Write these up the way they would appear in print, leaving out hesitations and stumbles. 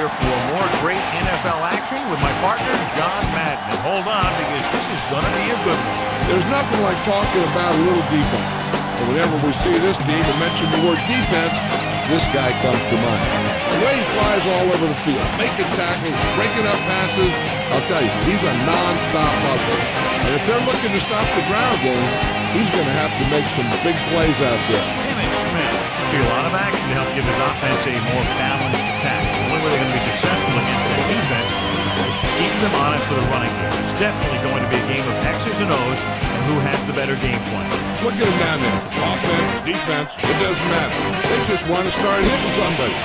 here for more great NFL action with my partner, John Madden. And hold on, because this is going to be a good one. There's nothing like talking about a little defense. And whenever we see this team and mention the word defense, this guy comes to mind. The way he flies all over the field, making tackles, breaking up passes, I'll tell you, he's a non-stop hustler. And if they're looking to stop the ground game, he's going to have to make some big plays out there. Smith should see a lot of action to help give his offense a more balanced attack. The only way they're going to be successful against that defense is keeping them honest for the running game. It's definitely going to be a game of X's and O's and who has the better game plan. Look at them down there. Offense, defense, it doesn't matter. They just want to start hitting somebody.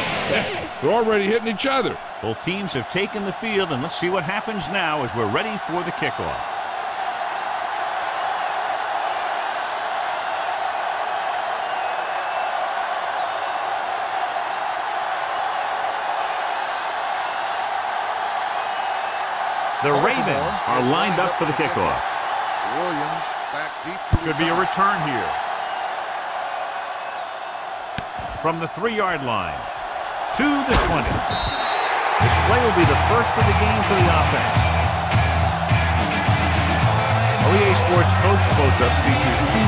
They're already hitting each other. Both teams have taken the field, and let's see what happens now as we're ready for the kickoff. The Ravens are lined up for the kickoff. Williams back deep. Should be a return here. From the 3-yard line to the 20. This play will be the first of the game for the offense. OEA Sports Coach Close-Up features two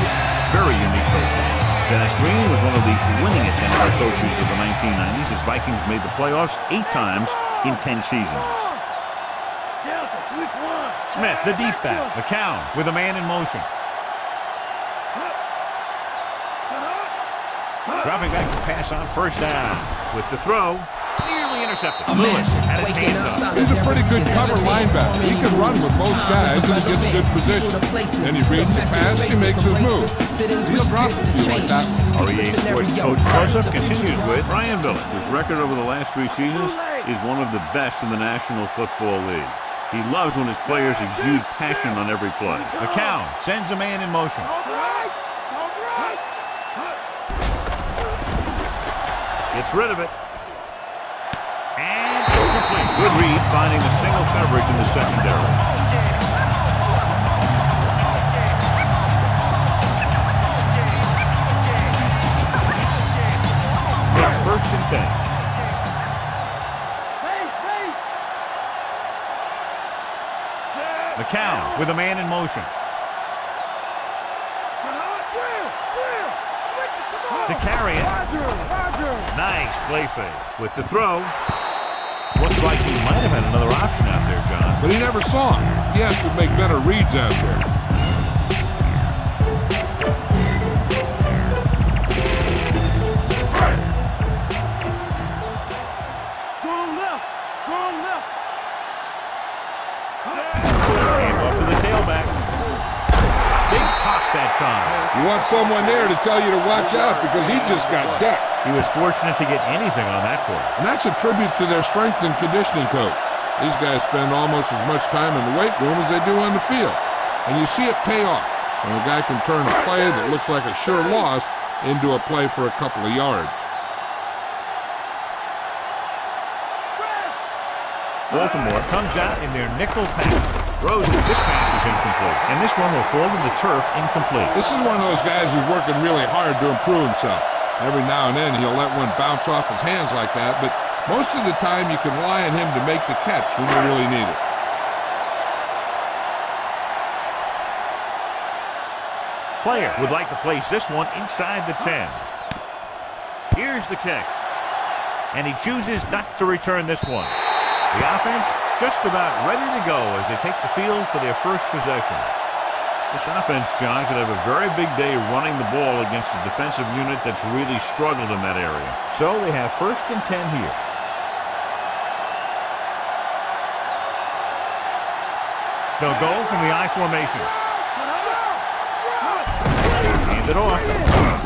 very unique coaches. Dennis Green was one of the winningest NFL coaches of the 1990s. His Vikings made the playoffs 8 times in 10 seasons. Smith, the deep back. McCown with a man in motion. Dropping back to pass on first down. With the throw, nearly intercepted. Lewis had his hands up. He's a pretty good cover linebacker. He can run with most guys and he gets good position. Then he reads the pass, he makes his move. He'll drop it to you like that. REA Sports Coach Close-Up continues with Brian Billett, whose record over the last 3 seasons is one of the best in the National Football League. He loves when his players exude passion on every play. McCown sends a man in motion. Gets rid of it. And it's complete. Good read, finding the single coverage in the secondary. It's 1st and 10. McCown with a man in motion. To carry it. Nice play fake. With the throw. Looks like he might have had another option out there, John. But he never saw him. He has to make better reads out there. You want someone there to tell you to watch out because he just got decked. He was fortunate to get anything on that play. And that's a tribute to their strength and conditioning coach. These guys spend almost as much time in the weight room as they do on the field. And you see it pay off when a guy can turn a play that looks like a sure loss into a play for a couple of yards. Baltimore comes out in their nickel pass. Throws it. This pass is incomplete. And this one will fall to the turf incomplete. This is one of those guys who's working really hard to improve himself. Every now and then he'll let one bounce off his hands like that, but most of the time you can rely on him to make the catch when you really need it. Player would like to place this one inside the 10. Here's the kick. And he chooses not to return this one. The offense just about ready to go as they take the field for their first possession. This offense, John, could have a very big day running the ball against a defensive unit that's really struggled in that area. So they have 1st and 10 here. They'll go from the I formation. Hand it off.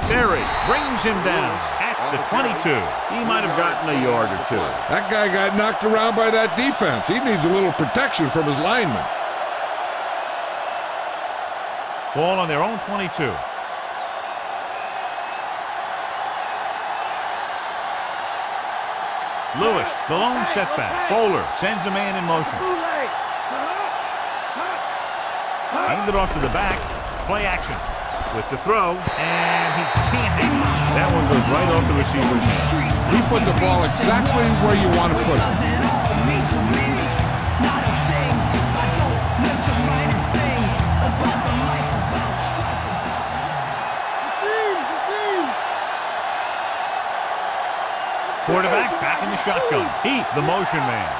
Terry brings him down at the 22. He might have gotten a yard or 2. That guy got knocked around by that defense. He needs a little protection from his lineman. Ball on their own 22. Lewis, the lone setback. Bowler sends a man in motion. Hand it off to the back. Play action. With the throw, and he can't hang on. That one goes right off the receiver's hand. He put the ball exactly where you want to put it. don't mean to me, not a thing. I don't live to write and sing about the life, about strife. Quarterback back in the shotgun. Heat, the motion man.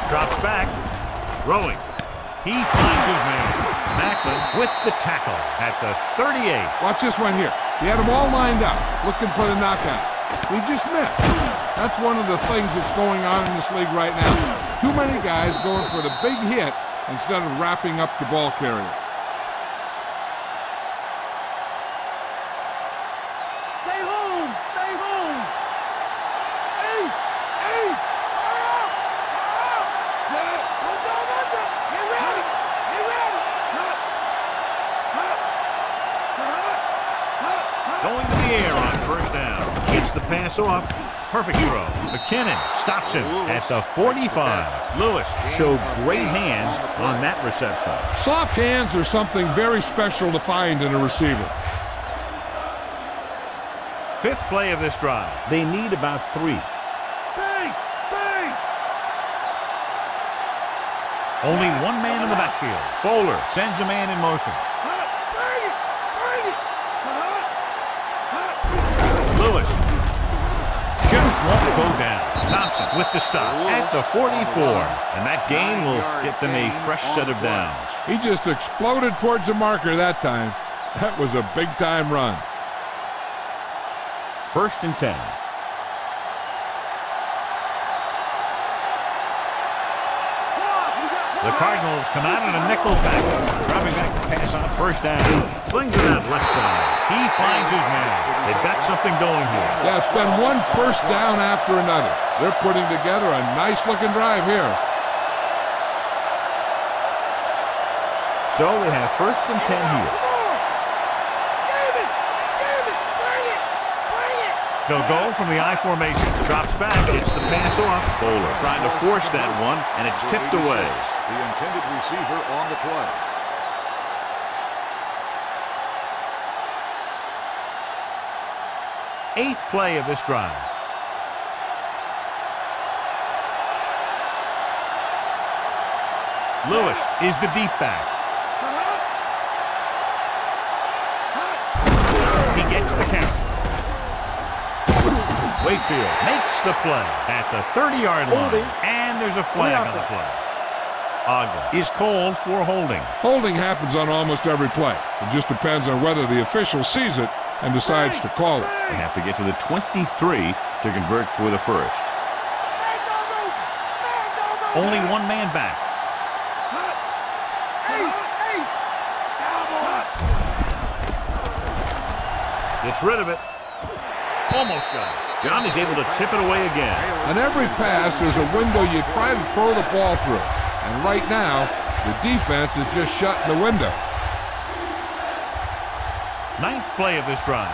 Drops back. Throwing. He finds his man. Macklin with the tackle at the 38. Watch this one here. He had them all lined up, looking for the knockout. He just missed. That's one of the things that's going on in this league right now. Too many guys going for the big hit instead of wrapping up the ball carrier. Stay home! Stay home! Ace! Ace! Fire up! Fire up! Set! Hold on under! Get ready! Get ready! Going to the air on first down. Gets the pass off. Perfect throw. McKinnon stops him at the 45. Lewis showed great hands on that reception. Soft hands are something very special to find in a receiver. Fifth play of this drive. They need about 3. Base! Base! Only one man in the backfield. Bowler sends a man in motion. Bring it! Bring it! Lewis just won't go down. Thompson with the stop at the 44. And that gain will get them a fresh set of downs. He just exploded towards the marker that time. That was a big-time run. First and 10. The Cardinals come out in a nickel package. Dropping back to pass on first down. Slings it out left side. He finds his man. They've got something going here. Yeah, it's been one first down after another. They're putting together a nice-looking drive here. So they have first and 10 here. They'll go from the I formation. Drops back, gets the pass off. Bowler trying to force that one, and it's tipped away. The intended receiver on the play. Eighth play of this drive. Lewis is the deep back. He gets the count. Wakefield makes the play at the 30-yard line, and there's a flag on the play. Ogden is called for holding. Holding happens on almost every play. It just depends on whether the official sees it and decides to call it. They have to get to the 23 to convert for the first. Only one man back. Gets rid of it. Almost got it. John is able to tip it away again. On every pass, there's a window you try to throw the ball through. And right now, the defense is just shutting the window. Ninth play of this drive.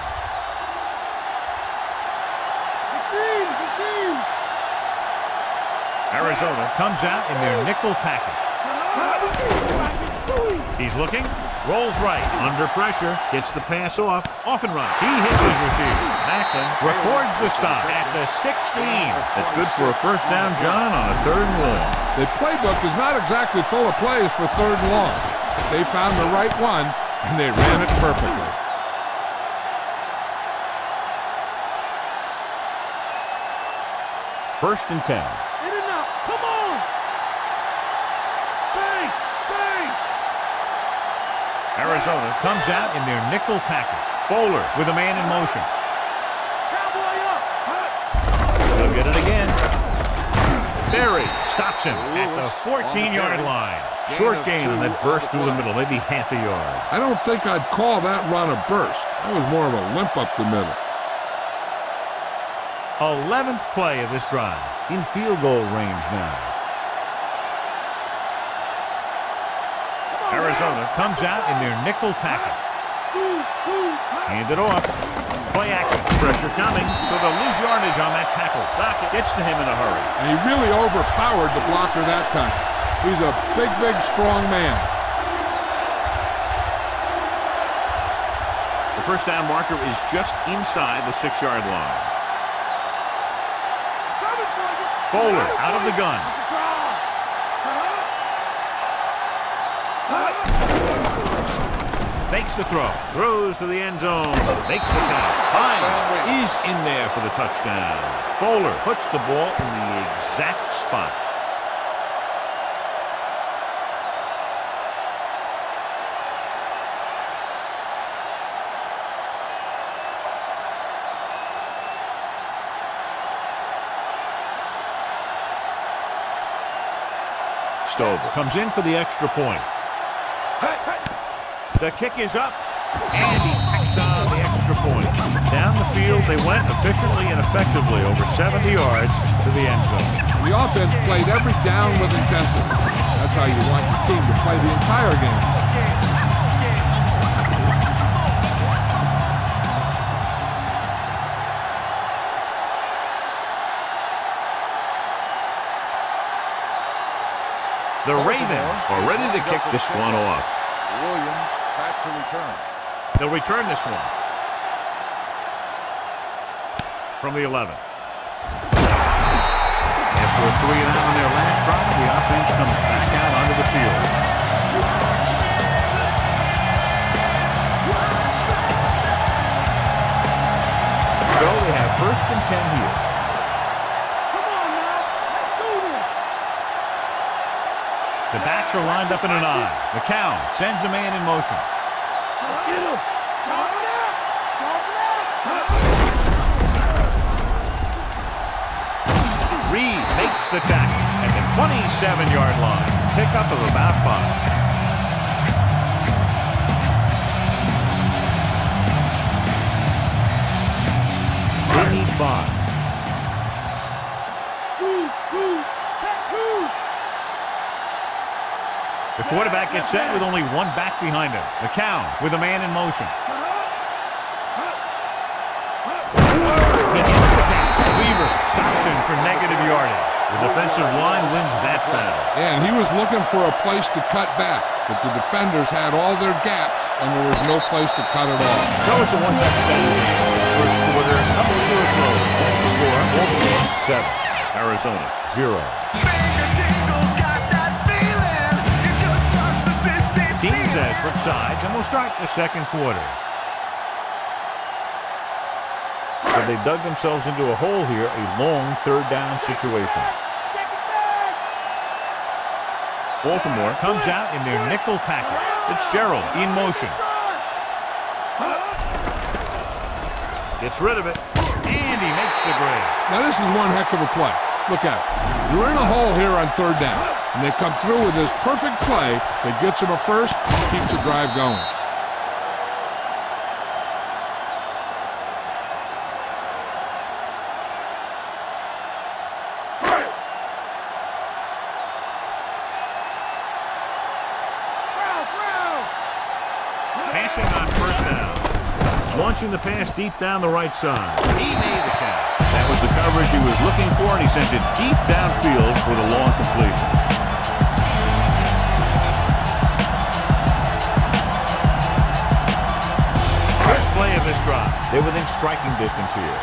Arizona comes out in their nickel package. He's looking. Rolls right, under pressure, gets the pass off and run. He hits his receiver. Macklin records the stop at the 16. That's good for a first down, John, on a 3rd and long. The playbook is not exactly full of plays for 3rd and long. They found the right one, and they ran it perfectly. First and 10. Come on! Base! Base! Arizona comes out in their nickel package. Bowler with a man in motion. Cowboy up! They'll get it again. Berry stops him at the 14-yard line. Short gain on that burst through the middle, maybe half a yard. I don't think I'd call that run a burst. That was more of a limp up the middle. 11th play of this drive. In field goal range now. Arizona comes out in their nickel package. Hand it off. Play action. Pressure coming, so they'll lose yardage on that tackle. Dockett gets to him in a hurry. And he really overpowered the blocker that time. He's a big, big, strong man. The first down marker is just inside the 6-yard line. Bowler out of the gun. Makes the throw. Throws to the end zone. Makes the catch. Hines is in there for the touchdown. Bowler puts the ball in the exact spot. Stover comes in for the extra point. The kick is up, and he tacks on the extra point. Down the field they went efficiently and effectively over 70 yards to the end zone. The offense played every down with intensity. That's how you want your team to play the entire game. The Ravens are ready to kick this one off. Williams back to return. They'll return this one. From the 11. After a 3-and-out on their last drive, the offense comes back out onto the field. So they have 1st and 10 here. The backs are lined up in an eye. McCown sends a man in motion. Reed makes the tackle at the 27-yard line. Pickup of about 5. They need 5. The quarterback gets set with only one back behind him. McCown with a man in motion. He hits the catch. Weaver stops him for negative yardage. The defensive line wins that battle. Yeah, and he was looking for a place to cut back, but the defenders had all their gaps, and there was no place to cut it off. So it's a one-touchdown game. First quarter comes to a close. Score, Baltimore 7, Arizona 0. Teams as flip sides, and we'll start the second quarter. So they dug themselves into a hole here, a long 3rd down situation. Baltimore comes out in their nickel package. Fitzgerald in motion. Gets rid of it, and he makes the grade. Now this is one heck of a play. Look at it. You're in a hole here on 3rd down, and they come through with this perfect play that gets them a first and keeps the drive going. Passing on 1st down. Launching the pass deep down the right side. He made the catch. That was the coverage he was looking for, and he sends it deep downfield for the long completion. First play of this drive. They're within striking distance here.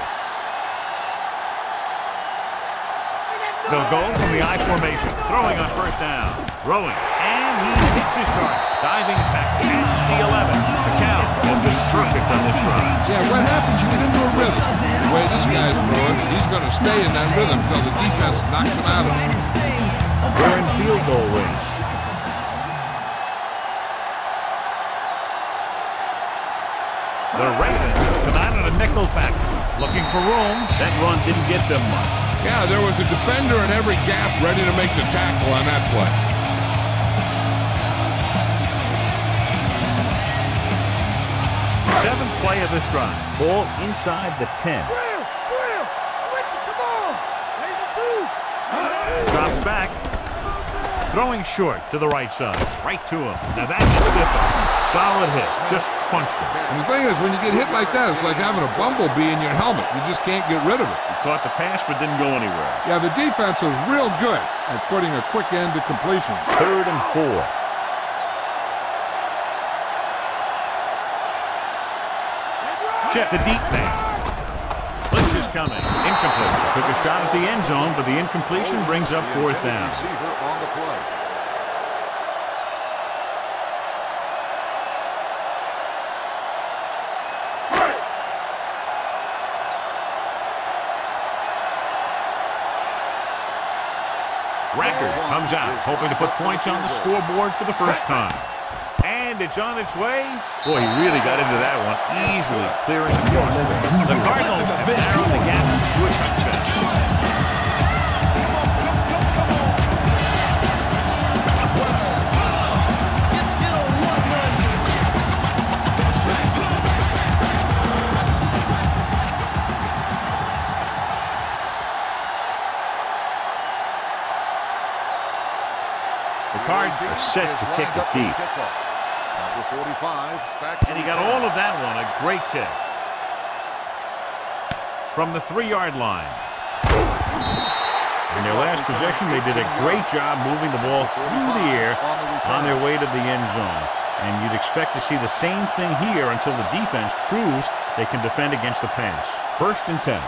They'll go from the I formation. Throwing on 1st down. Throwing. And he hits his target. Diving attack at the 11. McCown has been perfect on this drive. Yeah, what happens? You get into a rhythm. The way this guy's throwing, he's going to stay in that rhythm until the defense knocks him out of it. They're in field goal range. The Ravens come out in a nickel package. Looking for room. That run didn't get them much. Yeah, there was a defender in every gap ready to make the tackle on that play. 7th play of this drive. Ball inside the 10. Switch it, come on. Drops back. Throwing short to the right side. Right to him. Now that's a stiffer. Solid hit. Just crunched him. And the thing is, when you get hit like that, it's like having a bumblebee in your helmet. You just can't get rid of it. He caught the pass but didn't go anywhere. Yeah, the defense was real good at putting a quick end to completion. 3rd and 4. Check the deep man. Blitzes coming. Incomplete. Took a shot at the end zone, but the incompletion brings up fourth down. Receiver on the play. Record comes out, hoping to put points on the scoreboard for the first time. And it's on its way. Boy, he really got into that one, easily clearing the crossbar. The Cardinals have narrowed the gap to a touchdown. The Cards are set to kick it deep. Number 45, back to And he got all of that one. A great kick. From the 3-yard line. In their last possession, they did a great job moving the ball through the air on their way to the end zone. And you'd expect to see the same thing here until the defense proves they can defend against the pass. 1st and 10.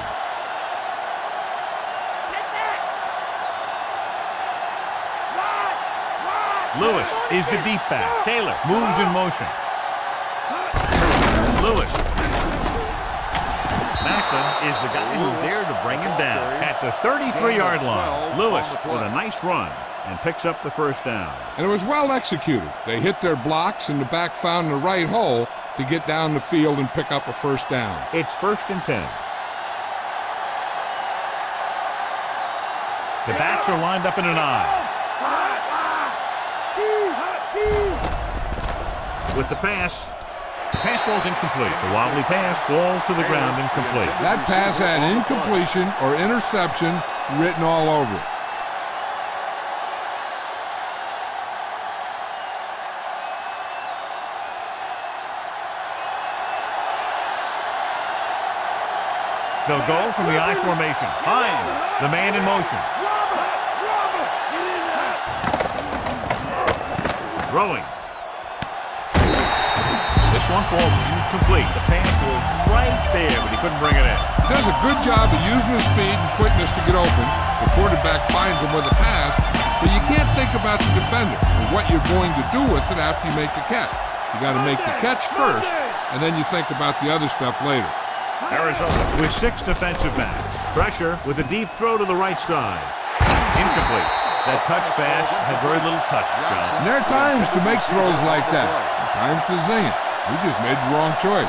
Lewis is the deep back. Taylor moves in motion. Lewis. Macklin is the guy who's there to bring him down. At the 33-yard line, Lewis with a nice run and picks up the first down. And it was well executed. They hit their blocks, and the back found the right hole to get down the field and pick up a first down. It's 1st and 10. The backs are lined up in an eye. With the pass falls incomplete. The wobbly pass falls to the ground incomplete. That pass had incompletion or interception written all over it. They'll go from the I formation. Hines, the man in motion. Throwing. This one falls incomplete. The pass was right there, but he couldn't bring it in. He does a good job of using his speed and quickness to get open. The quarterback finds him with a pass, but you can't think about the defender and what you're going to do with it after you make the catch. You got to make the catch first, and then you think about the other stuff later. Arizona with 6 defensive backs. Pressure with a deep throw to the right side. Incomplete. That touch pass had very little touch, John. And there are times to make throws like that. Time to zing it. We just made the wrong choice.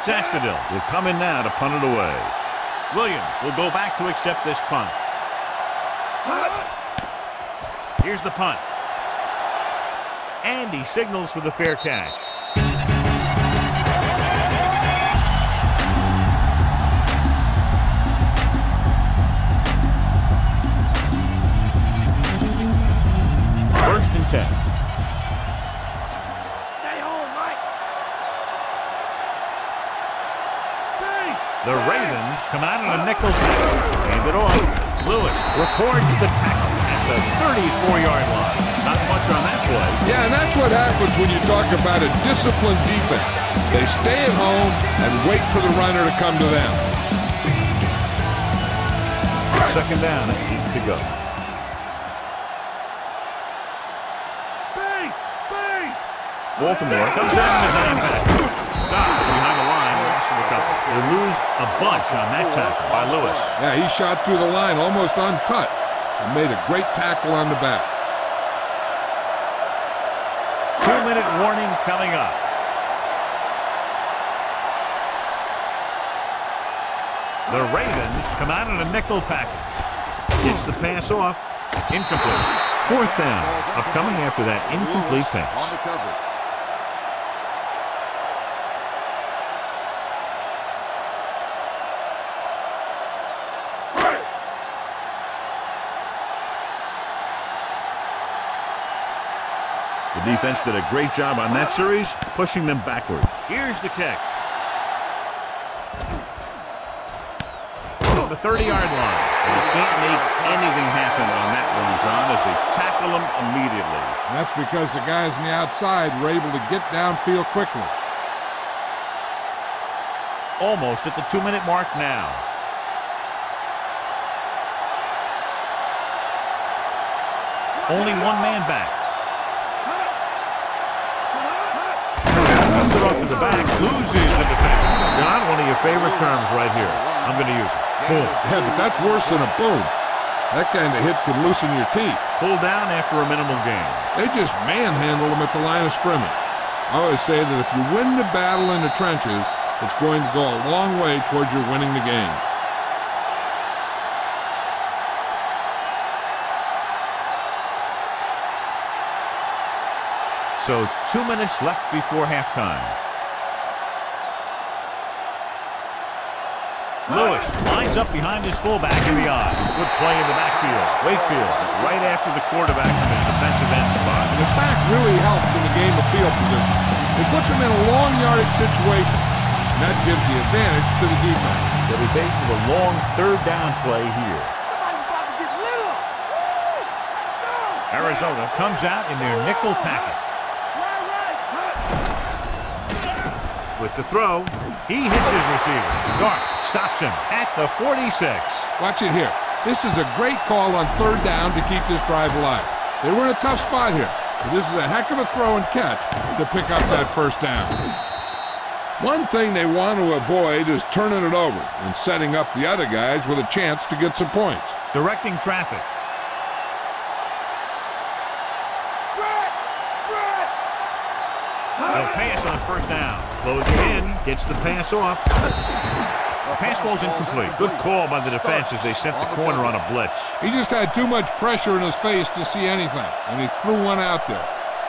Sastadil will come in now to punt it away. Williams will go back to accept this punt. Here's the punt. And he signals for the fair catch. First and 10. Stay home, Mike. The Ravens come out in a nickel tackle. Hand it off. Lewis records the tackle at the 34-yard line. Not much on that play. Yeah, and that's what happens when you talk about a disciplined defense. They stay at home and wait for the runner to come to them. 2nd down and 8 to go. Baltimore comes down in the hand-back. Stop behind the line. They lose a bunch on that tackle by Lewis. Yeah, he shot through the line almost untouched and made a great tackle on the back. 2-minute warning coming up. The Ravens come out in a nickel package. Gets the pass off. Incomplete. 4th down. Upcoming after that incomplete pass. On the coverage. The defense did a great job on that series, pushing them backward. Here's the kick. The 30-yard line. And you can't make anything happen on that one, John, as they tackle him immediately. And that's because the guys on the outside were able to get downfield quickly. Almost at the 2-minute mark now. Only one man back. Puts it off to the back, loses the defense. John, one of your favorite terms right here. I'm going to use it. Boom. Yeah, but that's worse than a boom. That kind of hit could loosen your teeth. Pulled down after a minimal gain. They just manhandled them at the line of scrimmage. I always say that if you win the battle in the trenches, it's going to go a long way towards your winning the game. So 2 minutes left before halftime. Lewis lines up behind his fullback in the eye. Good play in the backfield. Wakefield right after the quarterback from his defensive end spot. And the sack really helps in the game of field position. It puts them in a long yardage situation, and that gives the advantage to the defense. They'll be faced with a long third down play here. Somebody's about to get lit up. Woo! Let's go! Arizona comes out in their nickel package. With the throw, he hits his receiver. Starks stops him at the 46. Watch it here. This is a great call on third down to keep this drive alive. They were in a tough spot here, but this is a heck of a throw and catch to pick up that first down. One thing they want to avoid is turning it over and setting up the other guys with a chance to get some points. Directing traffic. A pass on first down. Closing in, gets the pass off. The pass ball's incomplete. Good call by the defense as they sent the corner on a blitz. He just had too much pressure in his face to see anything, and he threw one out there.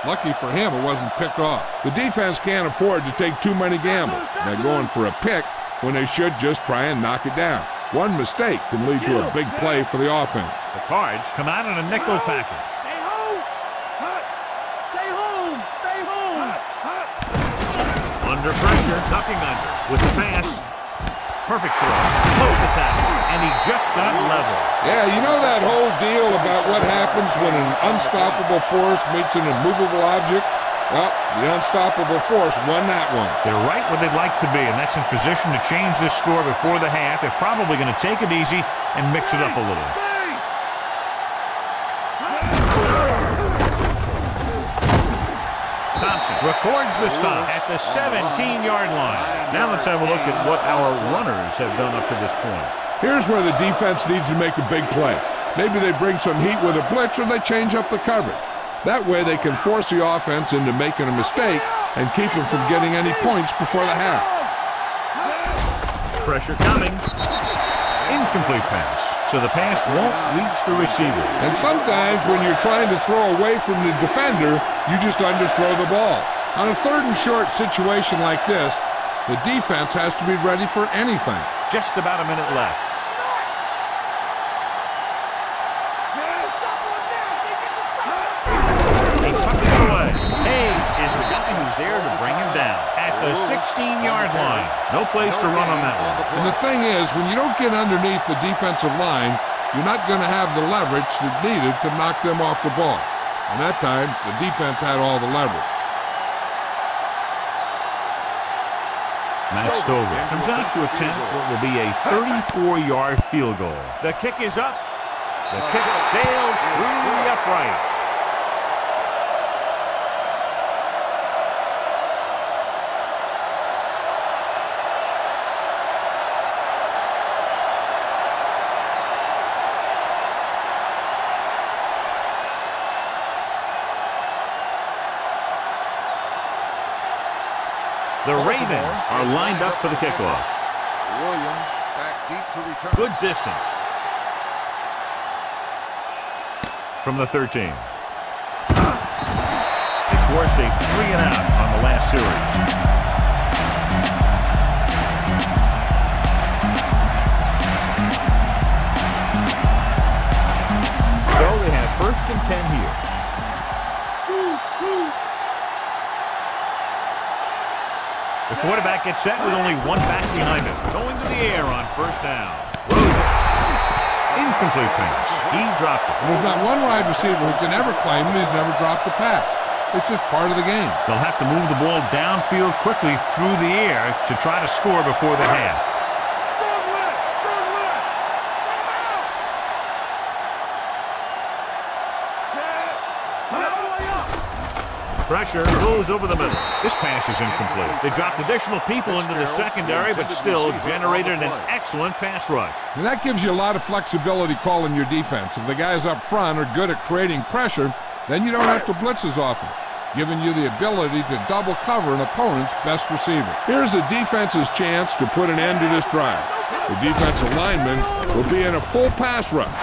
Lucky for him, it wasn't picked off. The defense can't afford to take too many gambles. They're going for a pick when they should just try and knock it down. One mistake can lead to a big play for the offense. The Cards come out in a nickel package. Stay home. Stay home. Stay home. Under pressure, ducking under. With the pass. Perfect throw. Close the tackle. And he just got level. Yeah, you know that whole deal about what happens when an unstoppable force meets an immovable object? Well, the unstoppable force won that one. They're right where they'd like to be, and that's in position to change this score before the half. They're probably going to take it easy and mix it up a little. Thompson records the stop at the 17-yard line. Now let's have a look at what our runners have done up to this point. Here's where the defense needs to make a big play. Maybe they bring some heat with a blitz or they change up the coverage. That way they can force the offense into making a mistake and keep them from getting any points before the half. Pressure coming. Incomplete pass. So the pass won't reach the receiver. And sometimes when you're trying to throw away from the defender, you just underthrow the ball. On a third and short situation like this, the defense has to be ready for anything. Just about a minute left. He tucks it away. Hayes is the guy who's there to bring him down at the 16-yard line. No place to run on that one. And the thing is, when you don't get underneath the defensive line, you're not going to have the leverage that's needed to knock them off the ball. And that time, the defense had all the leverage. Matt Stover comes out to attempt what will be a 34-yard field goal. The kick is up. The kick sails through the uprights. The Ravens are lined up for the kickoff. Williams back deep to return. Good distance. From the 13. They forced a 3-and-out on the last series. So they have 1st and 10 here. The quarterback gets set with only one back behind him. Going to the air on 1st down. Incomplete pass. He dropped it. There's not one wide receiver who can ever claim it. He's never dropped the pass. It's just part of the game. They'll have to move the ball downfield quickly through the air to try to score before the half. Pressure goes over the middle. This pass is incomplete. They dropped additional people into the secondary, but still generated an excellent pass rush. And that gives you a lot of flexibility calling your defense. If the guys up front are good at creating pressure, then you don't have to blitz as often, giving you the ability to double cover an opponent's best receiver. Here's the defense's chance to put an end to this drive. The defensive lineman will be in a full pass rush.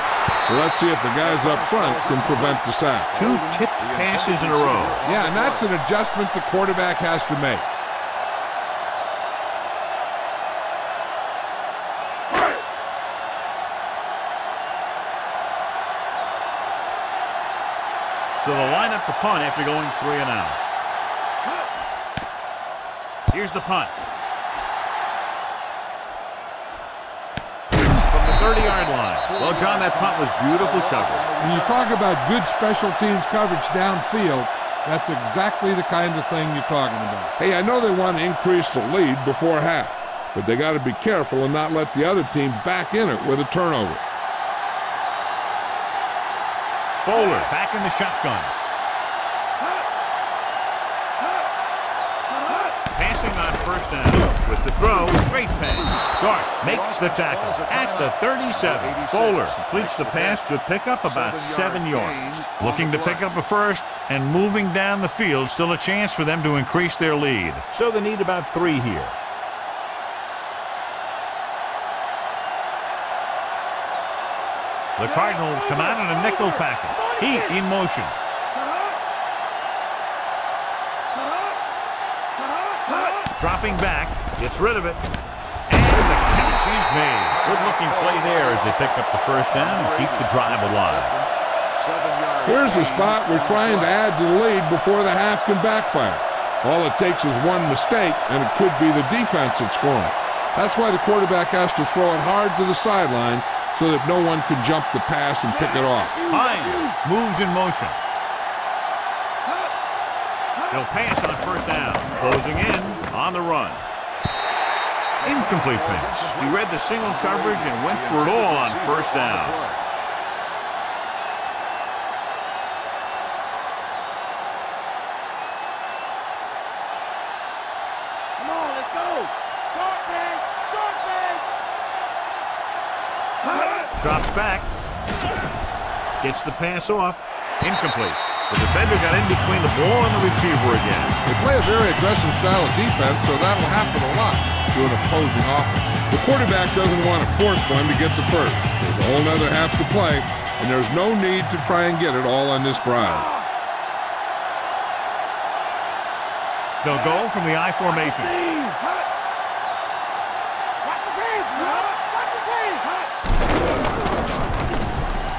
So let's see if the guys up front can prevent the sack. 2 tipped passes in a row. Yeah, and that's an adjustment the quarterback has to make. So they'll line up the punt after going 3 and out. Here's the punt. From the 30-yard line. Well, John, that punt was beautiful coverage. When you talk about good special teams coverage downfield, that's exactly the kind of thing you're talking about. Hey, I know they want to increase the lead before half, but they got to be careful and not let the other team back in it with a turnover. Bowler back in the shotgun. Passing on first down. With the throw, great pass. Starts, makes the tackle at the 37. Bowler completes the pass. Good pickup, about 7 yards. Looking to pick up a first and moving down the field. Still a chance for them to increase their lead. So they need about 3 here. The Cardinals come out in a nickel package. Heat in motion. Dropping back, gets rid of it, and the catch is made. Good-looking play there as they pick up the first down and keep the drive alive. Here's the spot we're trying to add to the lead before the half can backfire. All it takes is one mistake, and it could be the defense that's scoring. That's why the quarterback has to throw it hard to the sideline so that no one can jump the pass and pick it off. Hines moves in motion. They'll pass on first down. Closing in on the run. Incomplete pass. He read the single coverage and went for it all on first down. Come on, let's go. Short bag, short bag. Drops back. Gets the pass off. Incomplete. The defender got in between the ball and the receiver again. They play a very aggressive style of defense, so that'll happen a lot to an opposing offense. The quarterback doesn't want to force one to get the first. There's a whole other half to play, and there's no need to try and get it all on this drive. They'll go from the I formation. Watch his hands, bro. Watch his hands.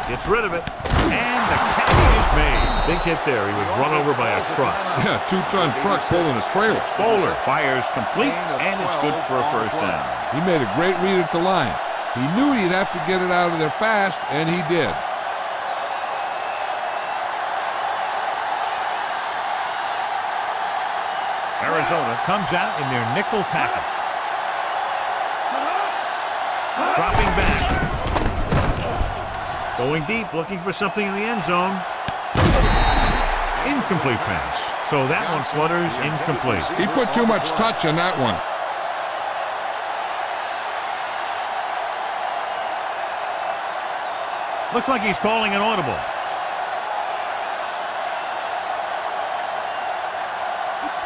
Gets rid of it, and the catch is made. Big hit there. He was run over by a truck. Yeah, 2-ton truck pulling a trailer. Bowler fires complete, and it's good for a first down. He made a great read at the line. He knew he'd have to get it out of there fast, and he did. Arizona comes out in their nickel package. Dropping back. Going deep, looking for something in the end zone. Incomplete pass. So that one flutters incomplete. He put too much touch on that one. Looks like he's calling an audible.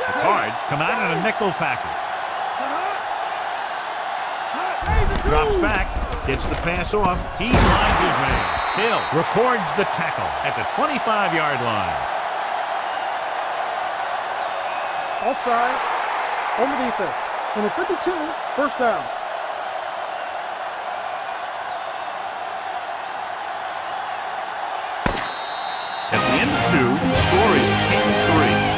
The Cards come out in a nickel package. Drops back, gets the pass off. He lines his man. Hill records the tackle at the 25-yard line. Offsides on the defense. Number 52, first down. At the end of 2, the score is 10-3.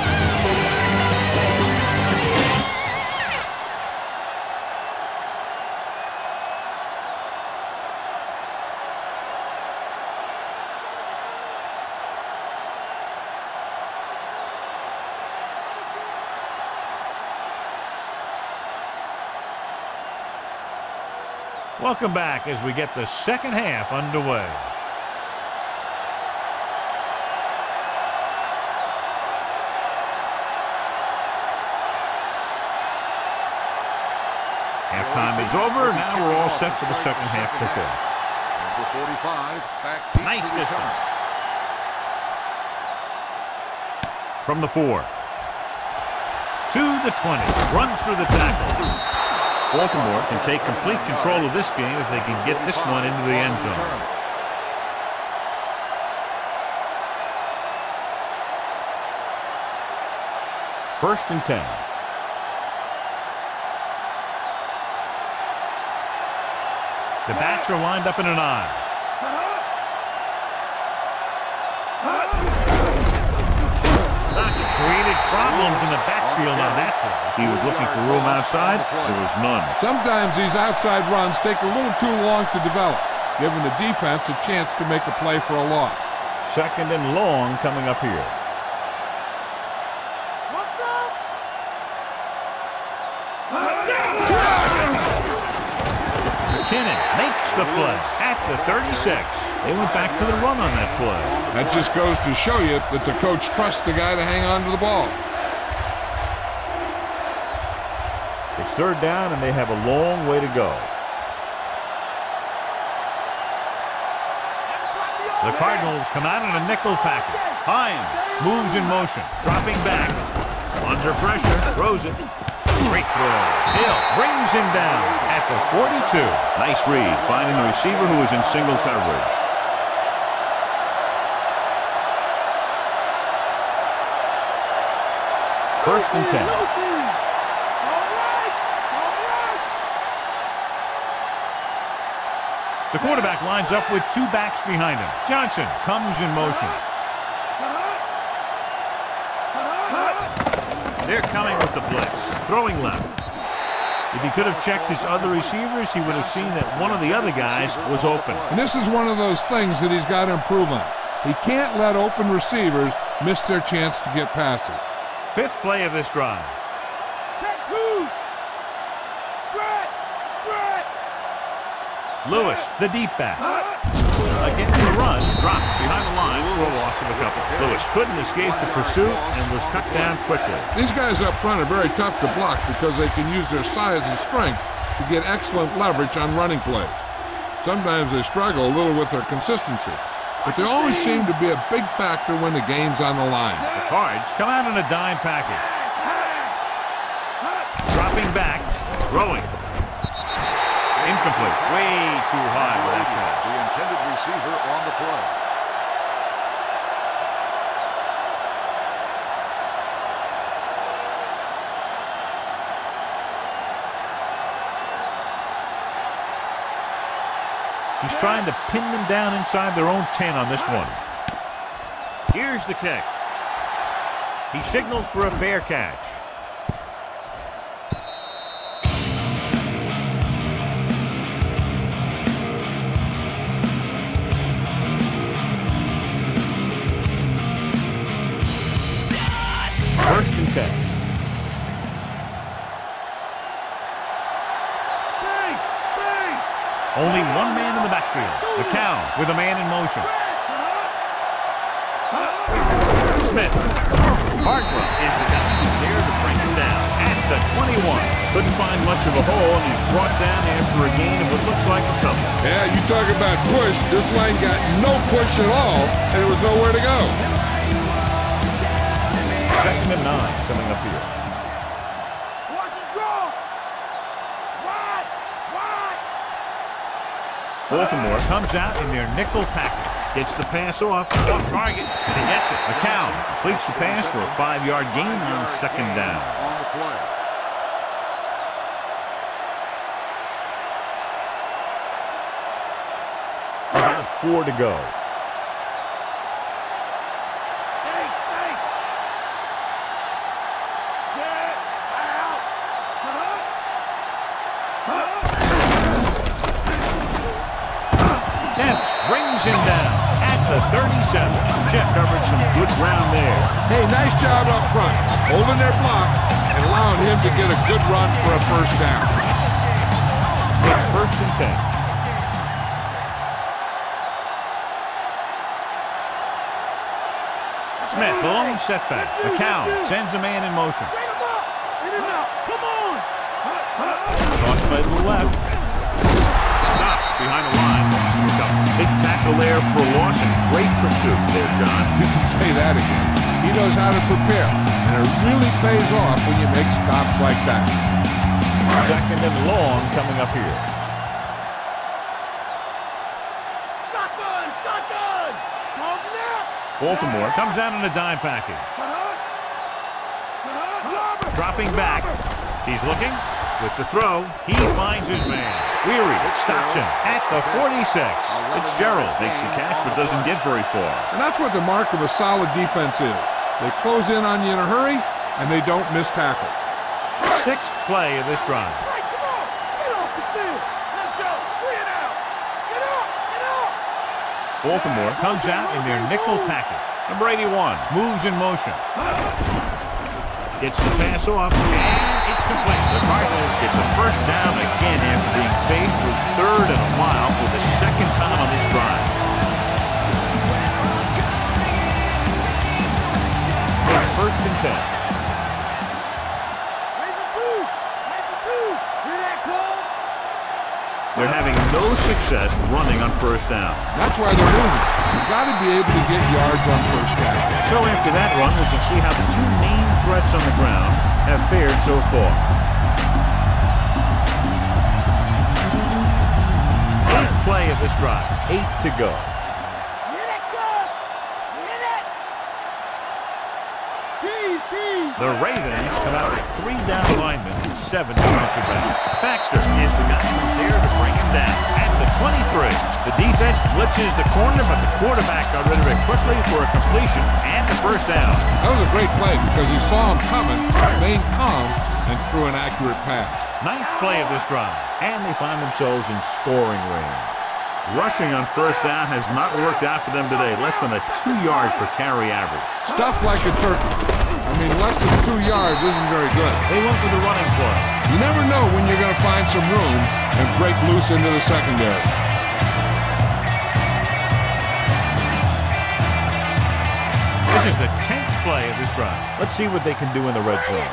Welcome back as we get the second half underway. Halftime is over. Now we're all set for the second half kickoff. Number 45, back deep Nice to return. distance. From the 4. To the 20. Runs through the tackle. Baltimore can take complete control of this game if they can get this one into the end zone. First and 10. The backs are lined up in an eye. Created problems in the backfield on that play. He was looking for room outside. There was none. Sometimes these outside runs take a little too long to develop, giving the defense a chance to make a play for a loss. Second and long coming up here. What's up? McKinnon makes the play at the 36. They went back to the run on that play. That just goes to show you that the coach trusts the guy to hang on to the ball. It's third down, and they have a long way to go. The Cardinals come out in a nickel package. Hines moves in motion, dropping back. Under pressure, throws it. Great throw. Hill brings him down at the 42. Nice read, finding the receiver who is in single coverage. First and 10. The quarterback lines up with two backs behind him. Johnson comes in motion. They're coming with the blitz. Throwing left. If he could have checked his other receivers, he would have seen that one of the other guys was open. And this is one of those things that he's got to improve on. He can't let open receivers miss their chance to get passes. Fifth play of this drive. Check two. Stretch. Stretch. Lewis, the deep back. Again, the run dropped behind the line for a loss of a couple. Lewis couldn't escape the pursuit and was cut down quickly. These guys up front are very tough to block because they can use their size and strength to get excellent leverage on running plays. Sometimes they struggle a little with their consistency, but they always seem to be a big factor when the game's on the line. The Cards come out in a dime package. Dropping back, throwing. Incomplete. Way too high with that pass. The intended receiver on the play. He's trying to pin them down inside their own 10 on this one. Here's the kick. He signals for a fair catch. First and 10. Only one man in the backfield. McCown with a man in motion. Smith. Hartwell is the guy who's there to bring him down at the 21. Couldn't find much of a hole, and he's brought down after a gain of what looks like a couple. Yeah, you talk about push. This line got no push at all, and there was nowhere to go. Second and 9 coming up here. Watch it draw. Wide. Wide. Baltimore comes out in their nickel package. Gets the pass off target, and he gets it. McCown completes the pass for a 5-yard gain on second down. On the play. About 4 to go. Brings him down at the 37. Check covered some good ground there. Hey, nice job up front, holding their block and allowing him to get a good run for a first down. It's first and 10. Smith, the lone setback. McCown sends a man in motion. Toss by to the left. Stops behind the line. Big tackle there for Lawson. Great pursuit there, John. You can say that again. He knows how to prepare, and it really pays off when you make stops like that. Second and long coming up here. Shotgun! Shotgun! Baltimore comes out in a dime package. Dropping back. He's looking. With the throw, he finds his man. Weary stops him at the 46. Fitzgerald makes the catch but doesn't get very far. And that's what the mark of a solid defense is. They close in on you in a hurry, and they don't miss tackle. Sixth play of this drive. Hey, come on! Get off the field! Let's go! Bring it out! Get up! Get up! Baltimore comes out in their nickel package. Number 81 moves in motion. Gets the pass off, and it's complete. The Cardinals get the first down again after being faced with third and a mile for the second time on this drive. It's first and 10. They're having no success running on first down. That's why they're losing. You've got to be able to get yards on first down. So after that run, we can see how the two main threats on the ground have fared so far. Eighth play of this drive. 8 to go. The Ravens come out with 3 down linemen and 7 defensive backs. Baxter is the guy who's there to bring him down. At the 23, the defense blitzes the corner, but the quarterback got rid of it quickly for a completion and the first down. That was a great play because he saw him coming, remained calm, and threw an accurate pass. Ninth play of this drive, and they find themselves in scoring range. Rushing on first down has not worked out for them today. Less than a 2-yard per carry average. Stuff like a turkey. I mean, less than 2 yards isn't very good. They went for the running play. You never know when you're going to find some room and break loose into the secondary. This is the 10th play of this drive. Let's see what they can do in the red zone.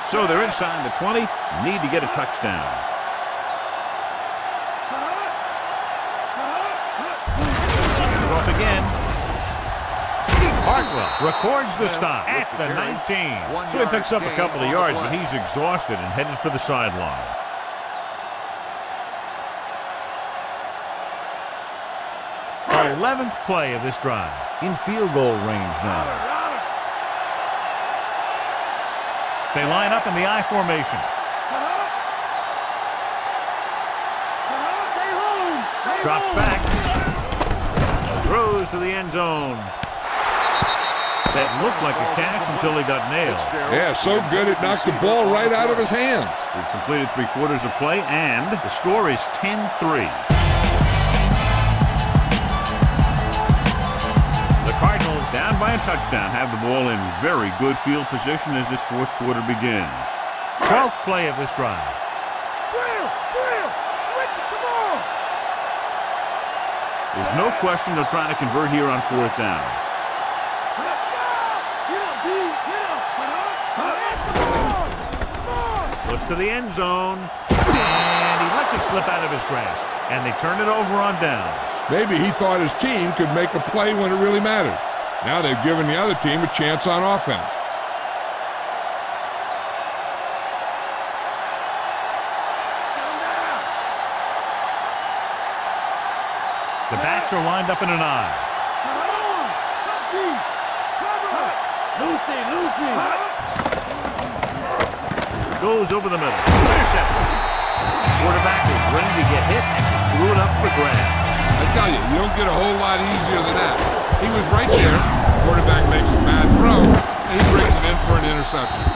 So they're inside the 20. Need to get a touchdown. Off again. Hartwell records the stop at the 19. So he picks up a couple of yards, but he's exhausted and headed for the sideline. The 11th play of this drive. In field goal range now. They line up in the I formation. Drops back. Throws to the end zone. That looked like a catch until he got nailed. Yeah, so good it knocked the ball right out of his hands. We've completed 3/4 of play, and the score is 10-3. The Cardinals, down by a touchdown, have the ball in very good field position as this fourth quarter begins. 12th play of this drive. There's no question they're trying to convert here on fourth down. Looks to the end zone, and he lets it slip out of his grasp, and they turn it over on downs. Maybe he thought his team could make a play when it really mattered. Now they've given the other team a chance on offense. The backs are lined up in an I. Goes over the middle. Interception. Quarterback is ready to get hit and just threw it up for grabs. I tell you, you don't get a whole lot easier than that. He was right there. Quarterback makes a bad throw, and he brings it in for an interception.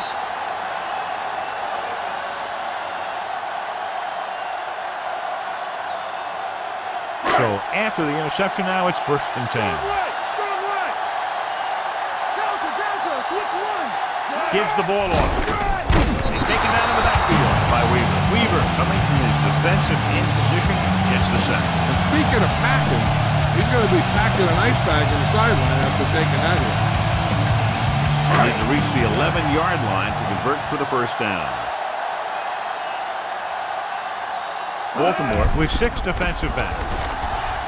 So after the interception now, it's 1st and 10. Gives the ball off. He's taken Taken down in the backfield by Weaver. Weaver coming from his defensive end position gets the sack. And speaking of packing, he's going to be packing an ice bag in the sideline after taking that hit. Need to reach the 11-yard line to convert for the first down. Baltimore with 6 defensive backs.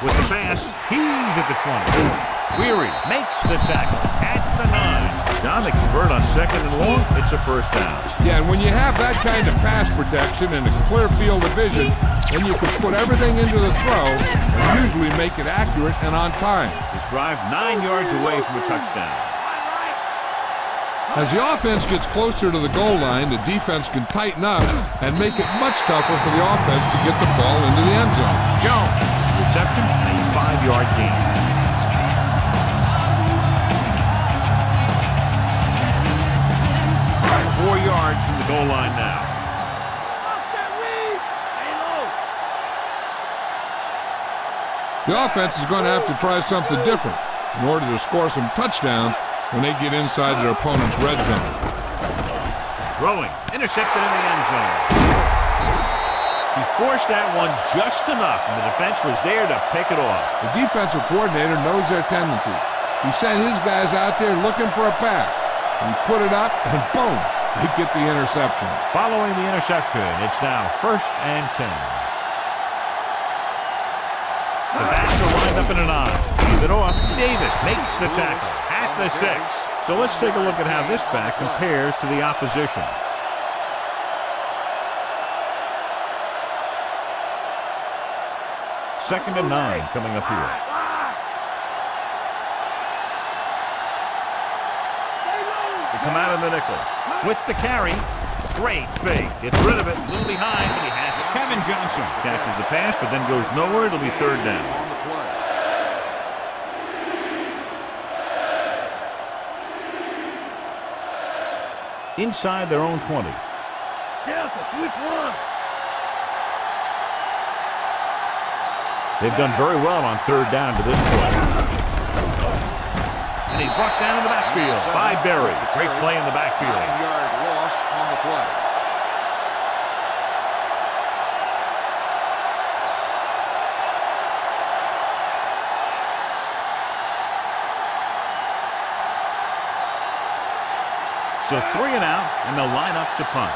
With the pass, he's at the 20. Weary makes the tackle at the 9. John, they convert on 2nd and long. It's a first down. Yeah, and when you have that kind of pass protection and a clear field of vision, then you can put everything into the throw and usually make it accurate and on time. His drive 9 yards away from a touchdown. As the offense gets closer to the goal line, the defense can tighten up and make it much tougher for the offense to get the ball into the end zone. Jones, reception and a 5-yard gain. Right, 4 yards from the goal line now. The offense is going to have to try something different in order to score some touchdowns when they get inside their opponent's red zone. Throwing, intercepted in the end zone. He forced that one just enough, and the defense was there to pick it off. The defensive coordinator knows their tendencies. He sent his guys out there looking for a pass. He put it up, and boom, they get the interception. Following the interception, it's now 1st and 10. The backs are lined up in an eye. Leave it off. Davis makes the tackle at the 6. So let's take a look at how this back compares to the opposition. Second and 9 coming up here. They come out of the nickel. With the carry. Great fake. Gets rid of it. A little behind, but he has it. Kevin Johnson catches the pass, but then goes nowhere. It'll be 3rd down. Inside their own 20. Switch one. They've done very well on 3rd down to this point. And he's brought down in the backfield by Berry. Great play in the backfield. 9-yard loss on the play. So 3 and out, and they'll line up to punt.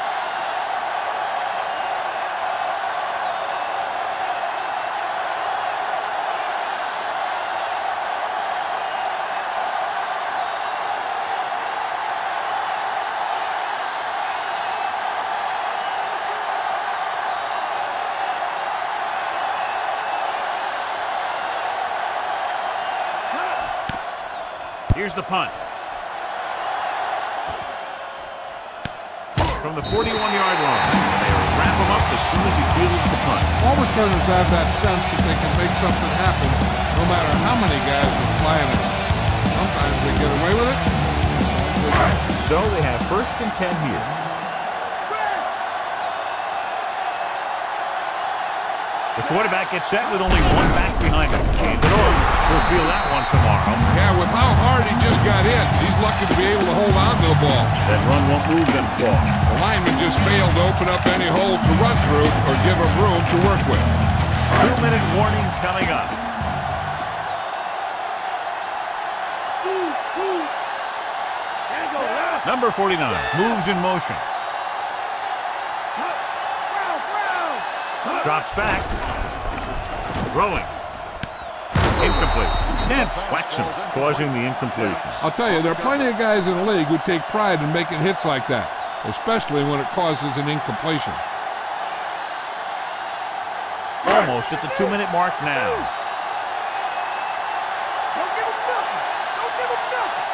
Here's the punt. From the 41-yard line. They wrap him up as soon as he fields the punt. All returners have that sense that they can make something happen no matter how many guys are flying it. Sometimes they get away with it. So they have 1st and 10 here. The quarterback gets set with only 1 back behind him. Hand it off. We'll feel that one tomorrow. Yeah, with how hard he just got hit, he's lucky to be able to hold on to the ball. That run won't move them far. The lineman just failed to open up any holes to run through or give him room to work with. 2-minute warning coming up. Number 49 moves in motion. Drops back. Throwing. Incomplete. Dent whacks him, causing the incompletion. I'll tell you, there are plenty of guys in the league who take pride in making hits like that, especially when it causes an incompletion. Almost at the 2-minute mark now. Don't give him nothing. Don't give him nothing.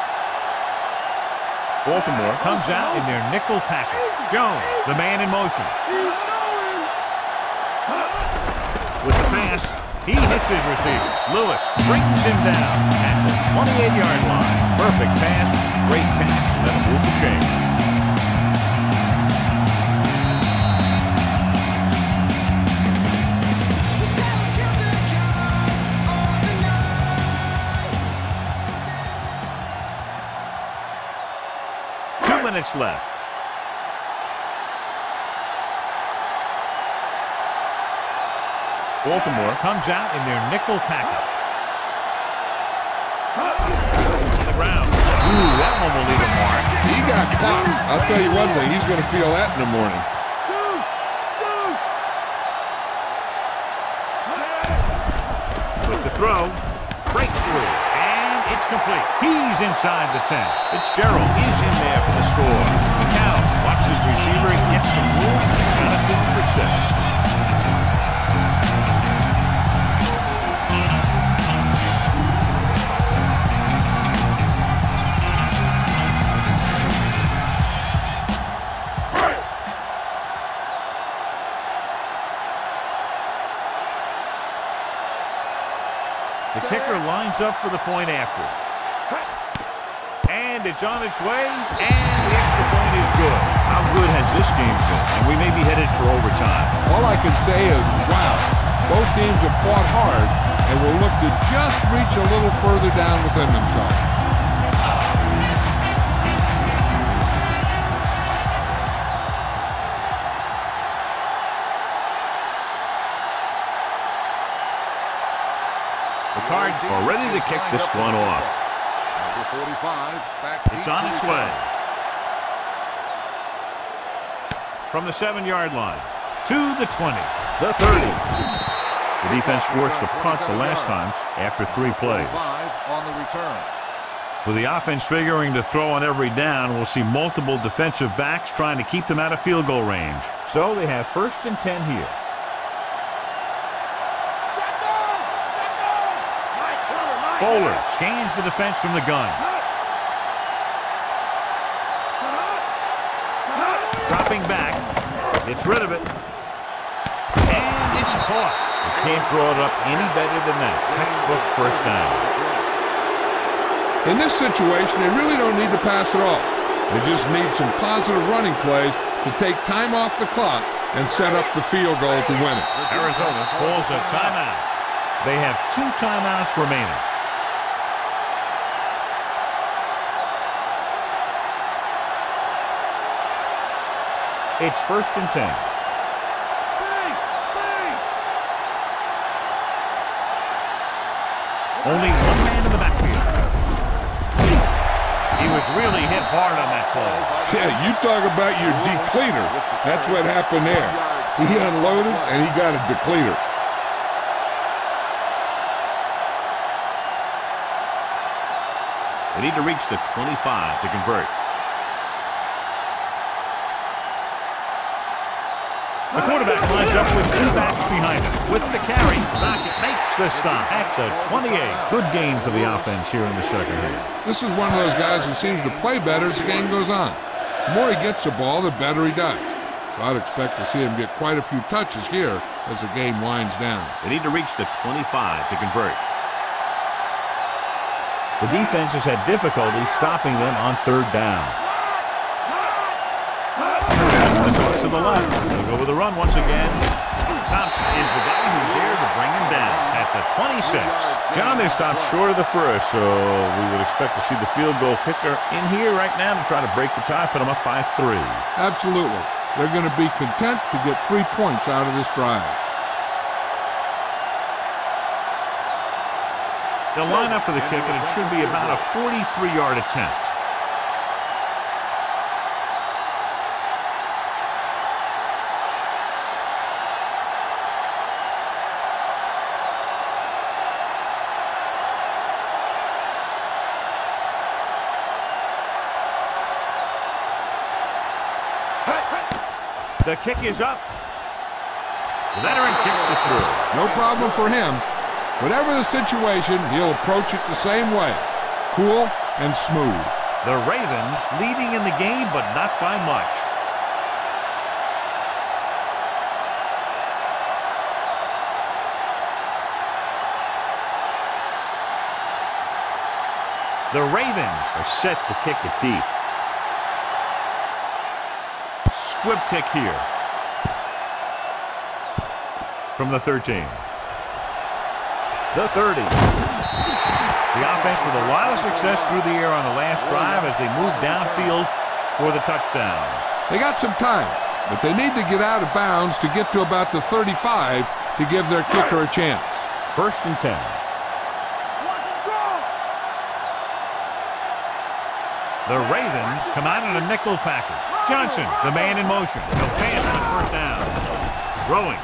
Baltimore comes out in their nickel package. Jones, the man in motion. With the pass, he hits his receiver. Lewis brings him down at the 28-yard line. Perfect pass, great catch, and that'll move the chains. Minutes left. Baltimore comes out in their nickel package. On the ground. Ooh, that one will leave a mark. He got caught. I'll tell you one thing, he's going to feel that in the morning. With the throw, breaks through, and it's complete. He's inside the 10. Fitzgerald is in there for the score. McCown watches his receiver, gets some room, and a 2 for 6. The kicker lines up for the point after. And it's on its way, and the extra point is good. How good has this game been? And we may be headed for overtime. All I can say is, wow, both teams have fought hard and will look to just reach a little further down within themselves. The Cards are ready to kick this one off. Number 45, back It's on its way. From the 7-yard line to the 20, the 30. The defense forced a punt the last time after 3 plays. On the return. With the offense figuring to throw on every down, we'll see multiple defensive backs trying to keep them out of field goal range. So they have 1st and 10 here. Bowler scans the defense from the gun. Dropping back. Gets rid of it. And it's caught. You can't draw it up any better than that. Textbook 1st down. In this situation, they really don't need to pass it off. They just need some positive running plays to take time off the clock and set up the field goal to win it. Arizona calls a timeout. They have 2 timeouts remaining. It's 1st and 10. Only 1 man in the backfield. He was really hit hard on that play. Yeah, you talk about your depleter. That's what happened there. He unloaded and he got a depleter. They need to reach the 25 to convert. The quarterback lines up with 2 backs behind him. With the carry, Rocket makes the stop at the 28. Good game for the offense here in the second half. This is one of those guys who seems to play better as the game goes on. The more he gets the ball, the better he does. So I'd expect to see him get quite a few touches here as the game winds down. They need to reach the 25 to convert. The defense has had difficulty stopping them on 3rd down. That's the toss to the left. They'll go with the run once again. Thompson is the guy who's there to bring him down at the 26. John, they stopped short of the 1st, so we would expect to see the field goal kicker in here right now to try to break the tie, put them up by 3. Absolutely. They're going to be content to get 3 points out of this drive. They'll line up for the kick, and it should be about a 43-yard attempt. The kick is up. The veteran kicks it through. No problem for him. Whatever the situation, he'll approach it the same way. Cool and smooth. The Ravens leading in the game, but not by much. The Ravens are set to kick it deep. Squib kick here. From the 13. The 30. The offense with a lot of success through the air on the last drive as they move downfield for the touchdown. They got some time, but they need to get out of bounds to get to about the 35 to give their kicker a chance. 1st and 10. The Ravens come out in a nickel package. Johnson, the man in motion. He'll pass on 1st down. Throwing.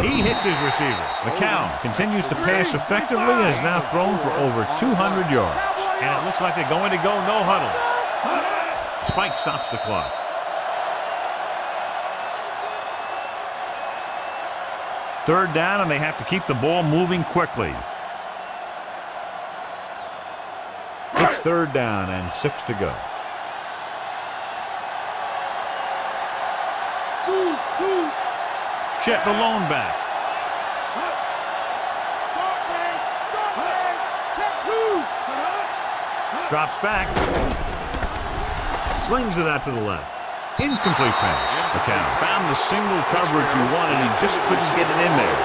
He hits his receiver. McCown continues to pass effectively and has now thrown for over 200 yards. And it looks like they're going to go no huddle. Spike stops the clock. Third down, and they have to keep the ball moving quickly. It's 3rd down and 6 to go. Chet, the lone back. Drops back. Slings it out to the left. Incomplete pass. McCown found the single coverage he wanted. He just couldn't get it in there.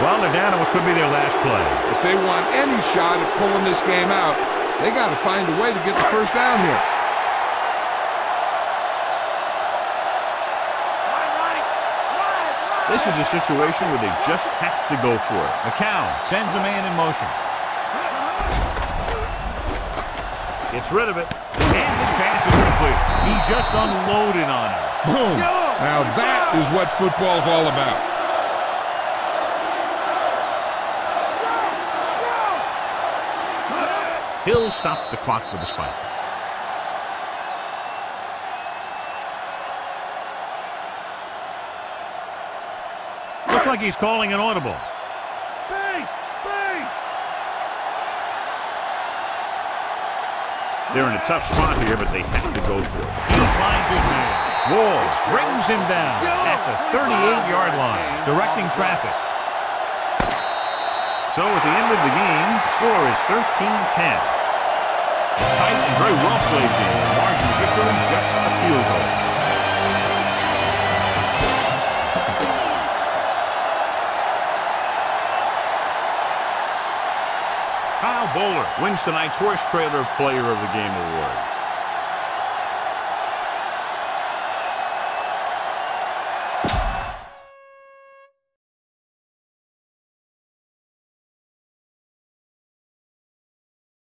Well, they're down to what could be their last play. If they want any shot at pulling this game out, they got to find a way to get the 1st down here. This is a situation where they just have to go for it. McCown sends a man in motion. Gets rid of it. And his pass is complete. He just unloaded on him. Boom. Now that is what football's all about. He'll stop the clock for the spike. Looks like he's calling an audible. They're in a tough spot here, but they have to go for it. He finds his man. Walls brings him down at the 38-yard line, directing traffic. So at the end of the game, the score is 13-10. A tight and very well played game. Margin victory, just a field goal. Kyle Bowler wins tonight's Horse Trailer Player of the Game award.